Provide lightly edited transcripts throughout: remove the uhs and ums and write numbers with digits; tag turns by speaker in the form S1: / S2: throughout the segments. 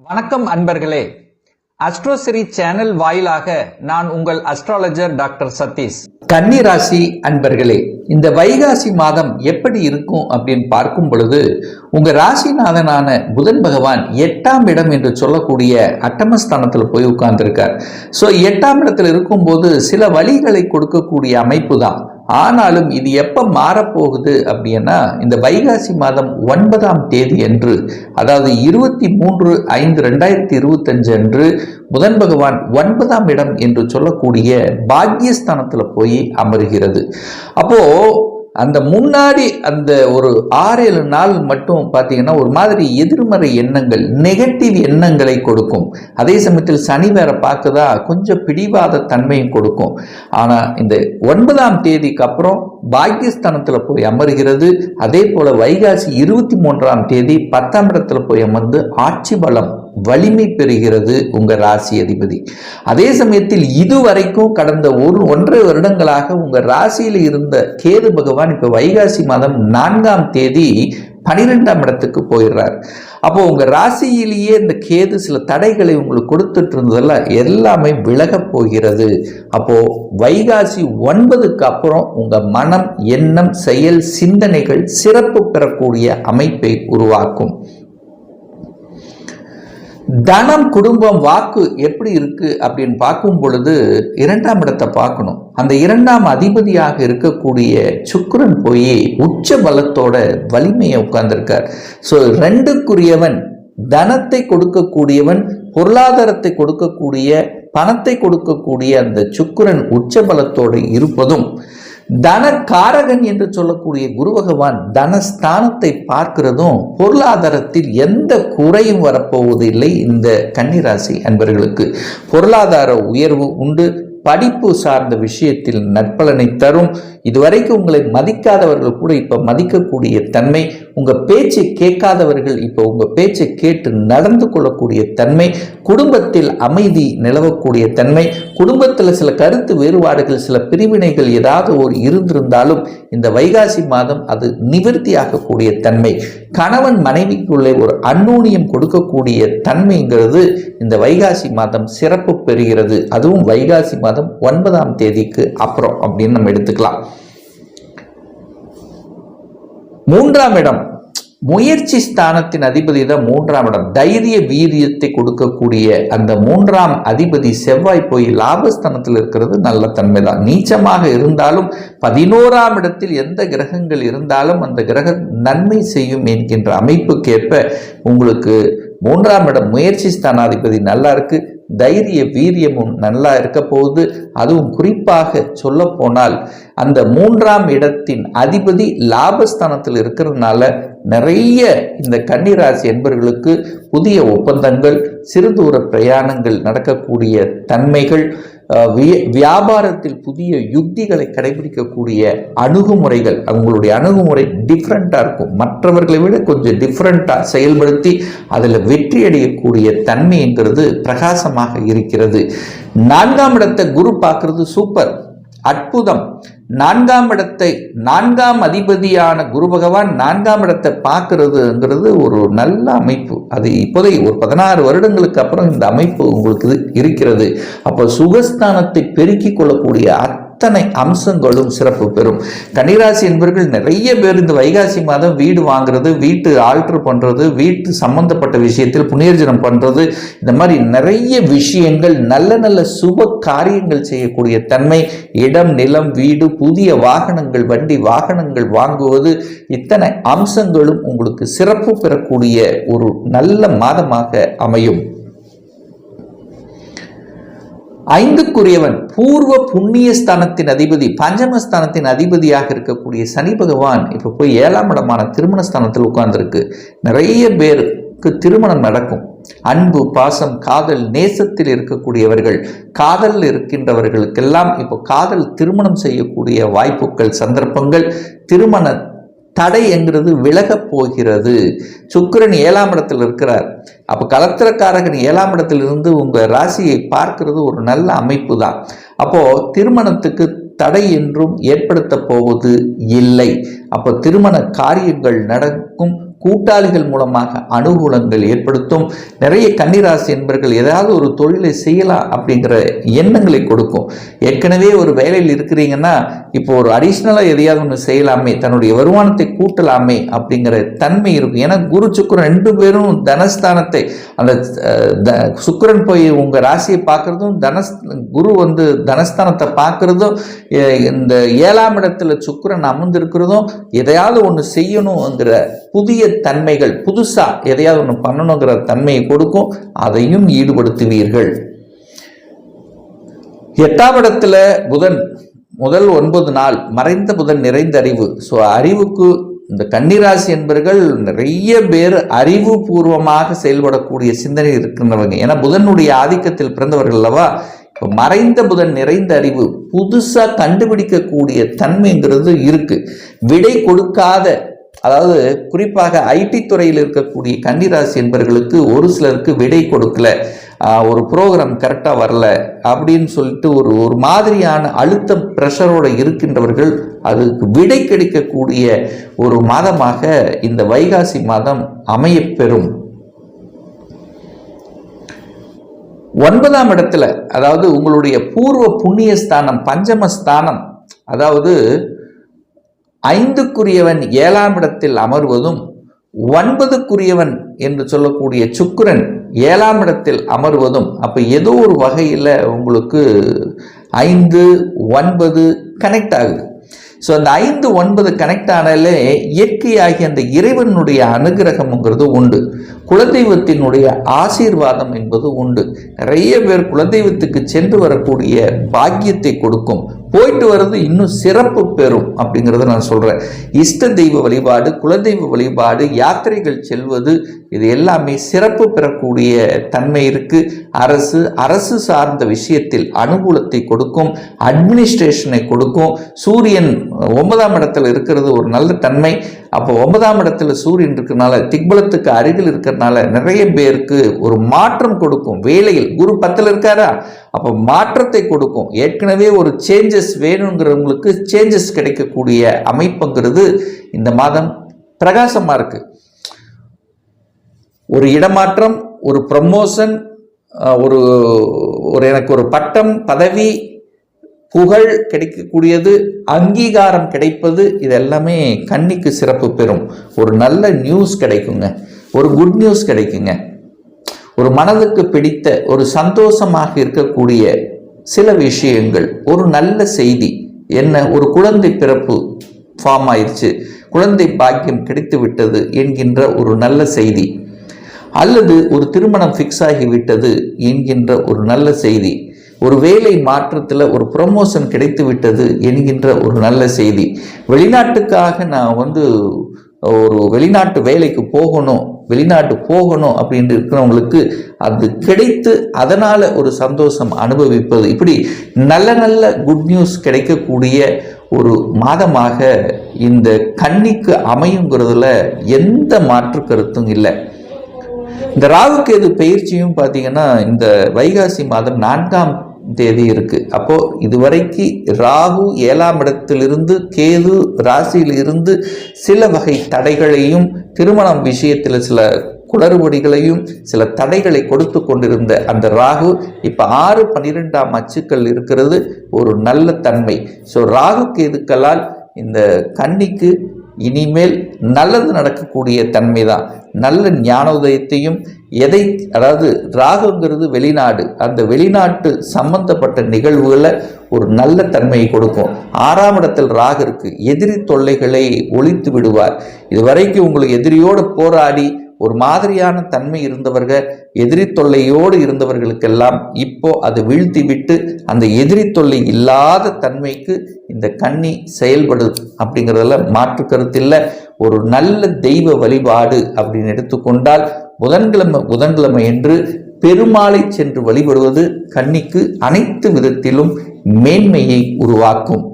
S1: வணக்கம் அன்பர்களே, அஸ்ட்ரோசிரி சேனல் வாயிலாக நான் உங்கள் அஸ்ட்ராலஜர் டாக்டர் சதீஷ். கன்னி ராசி அன்பர்களே, இந்த வைகாசி மாதம் எப்படி இருக்கும் அப்படின்னு பார்க்கும் பொழுது உங்க ராசிநாதனான புதன் பகவான் 8ஆம் இடம் என்று சொல்லக்கூடிய அட்டமஸ்தானத்தில் போய் உட்கார்ந்துருக்கார். ஸோ 8ஆம் இடத்துல இருக்கும்போது சில வழிகளை கொடுக்கக்கூடிய அமைப்பு தான். ஆனாலும் இது எப்போ மாறப்போகுது அப்படின்னா இந்த வைகாசி மாதம் 9ஆம் தேதி அன்று, அதாவது 23/5/2025 அன்று புதன் பகவான் 9ஆம் இடம் என்று சொல்லக்கூடிய பாக்யஸ்தானத்தில் போய் அமர்கிறது. அப்போ அந்த முன்னாடி அந்த ஒரு 6-7 நாள் மட்டும் பார்த்தீங்கன்னா ஒரு மாதிரி எதிர்மறை எண்ணங்கள், நெகட்டிவ் எண்ணங்களை கொடுக்கும். அதே சமயத்தில் சனி வேற பார்க்குதா, கொஞ்சம் பிடிவாத தன்மையும் கொடுக்கும். ஆனால் இந்த 9ஆம் தேதிக்கு அப்புறம் பாக்யஸ்தானத்தில் போய் அமர்கிறது. அதே போல வைகாசி 23ஆம் தேதி 10ஆம் இடத்துல போய் அமர்ந்து ஆட்சி பலம் வலிமை பெறுகிறது உங்க ராசி அதிபதி. அதே சமயத்தில் இதுவரைக்கும் கடந்த 1.5 வருடங்களாக உங்க ராசியில் இருந்த கேது பகவான் இப்ப வைகாசி மாதம் 4ஆம் தேதி 12ஆம் இடத்துக்கு போயிடுறார். அப்போ உங்க ராசியிலேயே இந்த கேது சில தடைகளை உங்களுக்கு கொடுத்துட்டு இருந்ததெல்லாம் எல்லாமே விலக போகிறது. அப்போ வைகாசி 9க்கு அப்புறம் உங்க மனம், எண்ணம், செயல், சிந்தனைகள் சிறப்பு பெறக்கூடிய அமைப்பை உருவாக்கும். தனம், குடும்பம், வாக்கு எப்படி இருக்கு அப்படின்னு பார்க்கும் பொழுது 2ஆம் இடத்தை பார்க்கணும். அந்த 2ஆம் அதிபதியாக இருக்கக்கூடிய சுக்கிரன் போய் உச்ச பலத்தோட வலிமையை உட்கார்ந்திருக்கார். ஸோ 2க்குரியவன், தனத்தை கொடுக்கக்கூடியவன், பொருளாதாரத்தை கொடுக்கக்கூடிய, பணத்தை கொடுக்கக்கூடிய அந்த சுக்கிரன் உச்ச பலத்தோடு இருப்பதும், தனகாரகன் என்று சொல்லக்கூடிய குரு பகவான் தனஸ்தானத்தை பார்க்கிறதும் பொருளாதாரத்தில் எந்த குறையும் வரப்போவதில்லை. இந்த கன்னிராசி அன்பர்களுக்கு பொருளாதார உயர்வு உண்டு. படிப்பு சார்ந்த விஷயத்தில் நற்பலனை தரும். இதுவரைக்கும் உங்களை மதிக்காதவர்கள் கூட இப்ப மதிக்கக்கூடிய தன்மை, உங்க பேச்சை கேட்காதவர்கள் இப்ப உங்க பேச்சை கேட்டு நடந்து கொள்ளக்கூடிய தன்மை, குடும்பத்தில் அமைதி நிலவக்கூடிய தன்மை, குடும்பத்தில் சில கருத்து வேறுபாடுகள், சில பிரிவினைகள் ஏதாவது ஒரு இருந்திருந்தாலும் இந்த வைகாசி மாதம் அது நிவர்த்தியாகக்கூடிய தன்மை, கணவன் மனைவிக்குள்ளே ஒரு அந்நூன்யம் கொடுக்கக்கூடிய தன்மைங்கிறது இந்த வைகாசி மாதம் சிறப்பு பெறுகிறது. அதுவும் வைகாசி மாதம் 9ஆம் தேதிக்கு அப்புறம் அப்படின்னு நம்ம எடுத்துக்கலாம். 3ஆம் இடம் முயற்சி ஸ்தானத்தின் அதிபதி தான் 3ஆம் இடம். தைரிய வீரியத்தை கொடுக்கக்கூடிய அந்த 3ஆம் அதிபதி செவ்வாய் போய் லாபஸ்தானத்தில் இருக்கிறது நல்ல தன்மை தான். நீச்சமாக இருந்தாலும் 11ஆம் இடத்தில் எந்த கிரகங்கள் இருந்தாலும் அந்த கிரகம் நன்மை செய்யும் என்கின்ற அமைப்புக்கேற்ப உங்களுக்கு 3ஆம் இடம் முயற்சி ஸ்தானாதிபதி நல்லா இருக்கு. தைரிய வீரியமும் நல்லா இருக்க போகுது. அதுவும் குறிப்பாக சொல்ல போனால் அந்த 3ஆம் இடத்தின் அதிபதி லாபஸ்தானத்தில் இருக்கிறதுனால நிறைய இந்த கன்னிராசி என்பவர்களுக்கு புதிய ஒப்பந்தங்கள், சிறுதூர பிரயாணங்கள் நடக்கக்கூடிய தன்மைகள், வியாபாரத்தில் புதிய யுக்திகளை கடைபிடிக்கக்கூடிய அணுகுமுறைகள், அவங்களுடைய அணுகுமுறை டிஃப்ரெண்ட்டாக இருக்கும். மற்றவர்களை விட கொஞ்சம் டிஃப்ரெண்ட்டாக செயல்படுத்தி அதில் வெற்றி அடையக்கூடிய தன்மைங்கிறது பிரகாசமாக இருக்கிறது. 4ஆம் இடத்தை குரு பார்க்கறது சூப்பர், அற்புதம். 4ஆம் இடத்தை 4ஆம் அதிபதியான குரு பகவான் 4ஆம் இடத்தை பார்க்கறதுங்கிறது ஒரு நல்ல அமைப்பு. அது இப்போதைக்கு ஒரு 16 வருடங்களுக்கு அப்புறம் இந்த அமைப்பு உங்களுக்கு இருக்கிறது. அப்போ சுகஸ்தானத்தை பெருக்கிக் கொள்ளக்கூடிய அத்தனை அம்சங்களும் சிறப்பு பெறும். கன்னிராசி என்பவர்கள் நிறைய பேர் இந்த வைகாசி மாதம் வீடு வாங்குறது, வீட்டு ஆல்டர் பண்றது, வீட்டு சம்பந்தப்பட்ட விஷயத்தில் புனர்ஜனம் பண்றது, இந்த மாதிரி நிறைய விஷயங்கள், நல்ல நல்ல சுப காரியங்கள் செய்யக்கூடிய தன்மை, இடம், நிலம், வீடு, புதிய வாகனங்கள், வண்டி வாகனங்கள் வாங்குவது, இத்தனை அம்சங்களும் உங்களுக்கு சிறப்பு பெறக்கூடிய ஒரு நல்ல மாதமாக அமையும். 5க்குரியவன் பூர்வ புண்ணிய ஸ்தானத்தின் அதிபதி, பஞ்சமஸ்தானத்தின் அதிபதியாக இருக்கக்கூடிய சனி பகவான் இப்ப போய் 7ஆம் இடமான திருமணஸ்தானத்தில் உட்கார்ந்துருக்கு. நிறைய பேருக்கு திருமணம் நடக்கும். அன்பு, பாசம், காதல், நேசத்தில் இருக்கக்கூடியவர்கள், காதல் இருக்கின்றவர்களுக்கெல்லாம் இப்போ காதல் திருமணம் செய்யக்கூடிய வாய்ப்புகள், சந்தர்ப்பங்கள், திருமண தடை என்கிறது விலகப் போகிறது. சுக்கிரன் 7ஆம் இடத்தில் இருக்கிறார். அப்போ கலத்திரக்காரகன் 7ஆம் இடத்திலிருந்து உங்க ராசியை பார்க்கிறது ஒரு நல்ல அமைப்பு தான். அப்போ திருமணத்துக்கு தடை என்றும் ஏற்படுத்த போவது இல்லை. அப்போ திருமண காரியங்கள் நடக்கும். கூட்டாளிகள் மூலமாக அனுகூலங்கள் ஏற்படுத்தும். நிறைய கன்னிராசி என்பர்கள் ஏதாவது ஒரு தொழிலை செய்யலாம் அப்படிங்கிற எண்ணங்களை கொடுக்கும். ஏற்கனவே ஒரு வேலையில் இருக்கிறீங்கன்னா இப்போ ஒரு அடிஷ்னலாக எதையாவது ஒன்று செய்யலாமே, தன்னுடைய வருமானத்தை கூட்டலாமே அப்படிங்கிற தன்மை இருக்கும். ஏன்னா குரு சுக்கிரன் 2 பேரும் தனஸ்தானத்தை, அந்த சுக்கிரன் போய் உங்கள் ராசியை பார்க்குறதும், குரு தனஸ்தானத்தை பார்க்குறதும், இந்த 7ஆம் இடத்துல சுக்கிரன் அமர்ந்திருக்கிறதும், எதையாவது ஒன்று செய்யணுங்கிற புதிய தன்மைகள், புதுசாக எதையாவது ஒன்று பண்ணணுங்கிற தன்மையை கொடுக்கும். அதையும் ஈடுபடுத்துவீர்கள். 8ஆம் இடத்துல புதன் முதல் 9 நாள் மறைந்த புதன் நிறைந்த அறிவு. ஸோ அறிவுக்கு இந்த கன்னிராசி என்பர்கள் நிறைய பேர் அறிவுபூர்வமாக செயல்படக்கூடிய சிந்தனை இருக்கின்றவங்க. ஏன்னா புதனுடைய ஆதிக்கத்தில் பிறந்தவர்கள் அல்லவா. இப்போ மறைந்த புதன் நிறைந்த அறிவு, புதுசாக கண்டுபிடிக்கக்கூடிய தன்மைங்கிறது இருக்கு. விடை கொடுக்காத, அதாவது குறிப்பாக ஐடி துறையில் இருக்கக்கூடிய கன்னிராசி என்பவர்களுக்கு ஒரு சிலருக்கு விடை கொடுக்கல, ஒரு ப்ரோக்ராம் கரெக்டாக வரல அப்படின்னு சொல்லிட்டு ஒரு மாதிரியான அழுத்தம் ப்ரெஷரோடு இருக்கின்றவர்கள் அதுக்கு விடை கிடைக்கக்கூடிய ஒரு மாதமாக இந்த வைகாசி மாதம் அமையப்பெறும். 9ஆம் இடத்துல, அதாவது உங்களுடைய பூர்வ புண்ணிய ஸ்தானம், பஞ்சமஸ்தானம், அதாவது 5க்குரியவன் 7ஆம் இடத்தில் அமர்வதும் 9க்குரியவன் என்று சொல்லக்கூடிய சுக்கிரன் 7ஆம் இடத்தில் அமர்வதும், அப்போ ஏதோ ஒரு வகையில் உங்களுக்கு 5, 9 கனெக்ட் ஆகுது. ஸோ அந்த 5, 9 கனெக்ட் ஆனாலே இயற்கையாகி அந்த இறைவனுடைய அனுகிரகம்ங்கிறது உண்டு. குலதெய்வத்தினுடைய ஆசீர்வாதம் என்பது உண்டு. நிறைய பேர் குலதெய்வத்துக்கு சென்று வரக்கூடிய பாக்கியத்தை கொடுக்கும். போயிட்டு வர்றது இன்னும் சிறப்பு பெறும் அப்படிங்கிறத நான் சொல்கிறேன். இஷ்ட தெய்வ வழிபாடு, குலதெய்வ வழிபாடு, யாத்திரைகள் செல்வது, இது எல்லாமே சிறப்பு பெறக்கூடிய தன்மை இருக்குது. அரசு சார்ந்த விஷயத்தில் அனுகூலத்தை கொடுக்கும், அட்மினிஸ்ட்ரேஷனை கொடுக்கும். சூரியன் 9ஆம் இடத்துல இருக்கிறது ஒரு நல்ல தன்மை. அப்போ 9ஆம் இடத்துல சூரியன் இருக்கிறனால, திக்பலத்துக்கு அருகில் இருக்கிறனால நிறைய பேருக்கு ஒரு மாற்றம் கொடுக்கும். வேலையில் குரு 10ல் இருக்காரா, அப்போ மாற்றத்தை கொடுக்கும். ஏற்கனவே ஒரு சேஞ்சஸ் வேணுங்கிறவங்களுக்கு சேஞ்சஸ் கிடைக்கக்கூடிய அமைப்புங்கிறது இந்த மாதம் பிரகாசமாக இருக்கு. ஒரு இடமாற்றம், ஒரு ப்ரமோஷன், ஒரு எனக்கு ஒரு பட்டம், பதவி, புகழ் கிடைக்கக்கூடியது, அங்கீகாரம் கிடைப்பது, இது எல்லாமே கன்னிக்கு சிறப்பு பெறும். ஒரு நல்ல நியூஸ் கிடைக்குங்க, ஒரு குட் நியூஸ் கிடைக்குங்க. ஒரு மனதுக்கு பிடித்த, ஒரு சந்தோஷமாக இருக்கக்கூடிய சில விஷயங்கள், ஒரு நல்ல செய்தி. என்ன, ஒரு குழந்தை பிறப்பு ஃபார்ம் ஆயிடுச்சு, குழந்தை பாக்கியம் கிடைத்து விட்டது என்கின்ற ஒரு நல்ல செய்தி, அல்லது ஒரு திருமணம் ஃபிக்ஸ் ஆகிவிட்டது என்கின்ற ஒரு நல்ல செய்தி, ஒரு வேலை மாற்றத்தில் ஒரு ப்ரமோஷன் கிடைத்து விட்டது என்கின்ற ஒரு நல்ல செய்தி. வெளிநாட்டுக்காக நான் ஒரு வெளிநாட்டு வேலைக்கு போகணும், வெளிநாட்டு போகணும் அப்படின்னு இருக்கிறவங்களுக்கு அது கிடைத்து அதனால் ஒரு சந்தோஷம் அனுபவிப்பது, இப்படி நல்ல நல்ல குட் நியூஸ் கிடைக்கக்கூடிய ஒரு மாதமாக இந்த கன்னிக்கு அமையுங்கிறதுல எந்த மாற்று கருத்தும் இல்லை. இந்த ராகுகேது பயிற்சியும் பார்த்தீங்கன்னா இந்த வைகாசி மாதம் 4ஆம் தேதி இருக்கு. அப்போ இதுவரைக்கு ராகு 7ஆம் இடத்திலிருந்து, கேது ராசியில் இருந்து சில வகை தடைகளையும், திருமணம் விஷயத்தில் சில குளறுபடிகளையும், சில தடைகளை கொடுத்து கொண்டிருந்த அந்த ராகு இப்போ 6, 12ஆம் அச்சுக்கள் இருக்கிறது, ஒரு நல்ல தன்மை. ஸோ ராகு கேதுக்களால் இந்த கன்னிக்கு இனிமேல் நல்லது நடக்கக்கூடிய தன்மை தான். நல்ல ஞானோதயத்தையும், அதாவது ராகுங்கிறது வெளிநாடு, அந்த வெளிநாட்டு சம்பந்தப்பட்ட நிகழ்வுகளை ஒரு நல்ல தன்மையை கொடுக்கும். 6ஆம் இடத்தில் ராகு இருக்கு, எதிரி தொல்லைகளை ஒழித்து விடுவார். இதுவரைக்கும் உங்களுக்கு எதிரியோடு போராடி ஒரு மாதிரியான தன்மை இருந்தவர்கள், எதிரி தொல்லையோடு இருந்தவர்களுக்கெல்லாம் இப்போ அதை வீழ்த்தி விட்டு அந்த எதிரி தொல்லை இல்லாத தன்மைக்கு இந்த கன்னி செயல்படுது அப்படிங்கிறதுல மாற்று கருத்தில்லை. ஒரு நல்ல தெய்வ வழிபாடு அப்படின்னு எடுத்துக்கொண்டால் புதன்கிழமை என்று பெருமாளை சென்று வழிபடுவது கன்னிக்கு அனைத்து விதத்திலும் மேன்மையை உருவாக்கும்.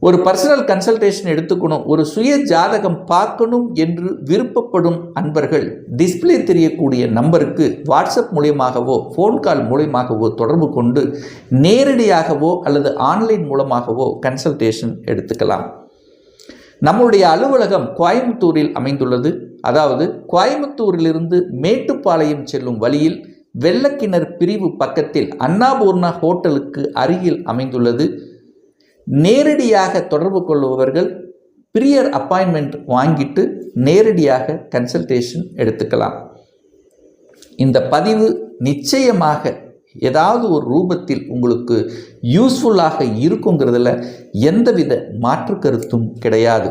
S1: ஒரு பர்சனல் கன்சல்டேஷன் எடுத்துக்கணும், ஒரு சுய ஜாதகம் பார்க்கணும் என்று விருப்பப்படும் அன்பர்கள் டிஸ்பிளே தெரியக்கூடிய நம்பருக்கு வாட்ஸ்அப் மூலியமாகவோ ஃபோன் கால் மூலியமாகவோ தொடர்பு கொண்டு நேரடியாகவோ அல்லது ஆன்லைன் மூலமாகவோ கன்சல்டேஷன் எடுத்துக்கலாம். நம்முடைய அலுவலகம் கோயம்புத்தூரில் அமைந்துள்ளது. அதாவது கோயம்புத்தூரிலிருந்து மேட்டுப்பாளையம் செல்லும் வழியில் வெள்ளக்கிணர் பிரிவு பக்கத்தில் அன்னபூர்ணா ஹோட்டலுக்கு அருகில் அமைந்துள்ளது. நேரடியாக தொடர்பு கொள்பவர்கள் ப்ரியர் அப்பாயின்மெண்ட் வாங்கிட்டு நேரடியாக கன்சல்டேஷன் எடுத்துக்கலாம். இந்த பதிவு நிச்சயமாக ஏதாவது ஒரு ரூபத்தில் உங்களுக்கு யூஸ்ஃபுல்லாக இருக்குங்கிறதுல எந்தவித மாற்று கருத்தும் கிடையாது.